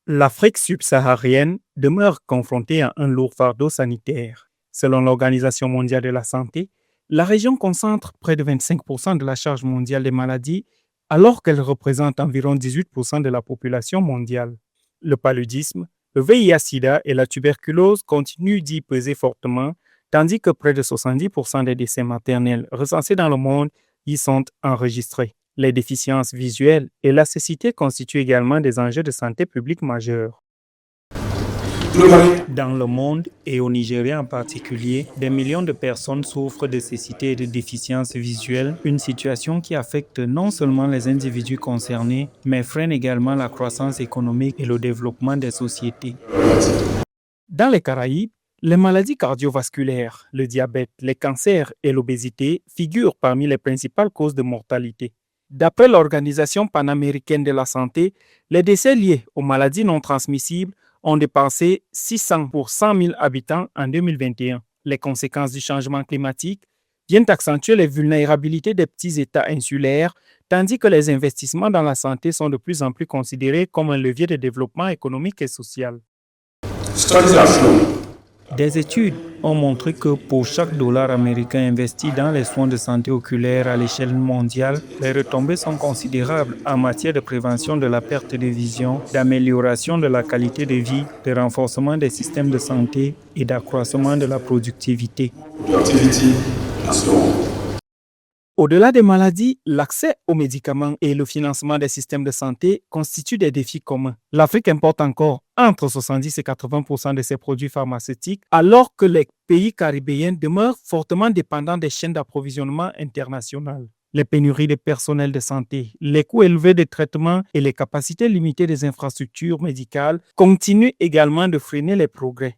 L'Afrique subsaharienne demeure confrontée à un lourd fardeau sanitaire. Selon l'Organisation mondiale de la santé, la région concentre près de 25% de la charge mondiale des maladies, alors qu'elle représente environ 18% de la population mondiale. Le paludisme, le VIH-Sida et la tuberculose continuent d'y peser fortement, tandis que près de 70% des décès maternels recensés dans le monde y sont enregistrés. Les déficiences visuelles et la cécité constituent également des enjeux de santé publique majeurs. Dans le monde, et au Nigeria en particulier, des millions de personnes souffrent de cécité et de déficiences visuelles, une situation qui affecte non seulement les individus concernés, mais freine également la croissance économique et le développement des sociétés. Dans les Caraïbes, les maladies cardiovasculaires, le diabète, les cancers et l'obésité figurent parmi les principales causes de mortalité. D'après l'Organisation panaméricaine de la santé, les décès liés aux maladies non transmissibles ont dépassé 600 pour 100 000 habitants en 2021. Les conséquences du changement climatique viennent accentuer les vulnérabilités des petits États insulaires, tandis que les investissements dans la santé sont de plus en plus considérés comme un levier de développement économique et social. Des études ont montré que pour chaque dollar américain investi dans les soins de santé oculaire à l'échelle mondiale, les retombées sont considérables en matière de prévention de la perte de vision, d'amélioration de la qualité de vie, de renforcement des systèmes de santé et d'accroissement de la productivité. Au-delà des maladies, l'accès aux médicaments et le financement des systèmes de santé constituent des défis communs. L'Afrique importe encore entre 70 et 80% de ses produits pharmaceutiques, alors que les pays caribéens demeurent fortement dépendants des chaînes d'approvisionnement internationales. Les pénuries de personnel de santé, les coûts élevés des traitements et les capacités limitées des infrastructures médicales continuent également de freiner les progrès.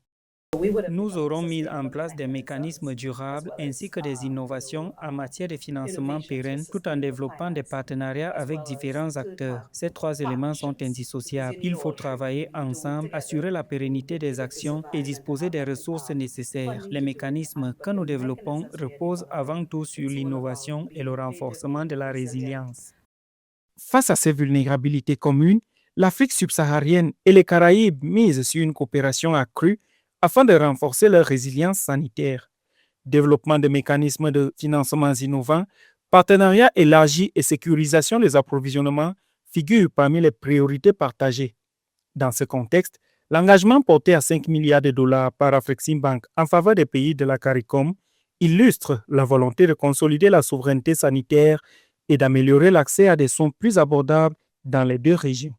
Nous aurons mis en place des mécanismes durables ainsi que des innovations en matière de financement pérenne tout en développant des partenariats avec différents acteurs. Ces trois éléments sont indissociables. Il faut travailler ensemble, assurer la pérennité des actions et disposer des ressources nécessaires. Les mécanismes que nous développons reposent avant tout sur l'innovation et le renforcement de la résilience. Face à ces vulnérabilités communes, l'Afrique subsaharienne et les Caraïbes misent sur une coopération accrue afin de renforcer leur résilience sanitaire. Développement de mécanismes de financement innovants, partenariats élargis et sécurisation des approvisionnements figurent parmi les priorités partagées. Dans ce contexte, l'engagement porté à 5 milliards de dollars par Afreximbank en faveur des pays de la CARICOM illustre la volonté de consolider la souveraineté sanitaire et d'améliorer l'accès à des soins plus abordables dans les deux régions.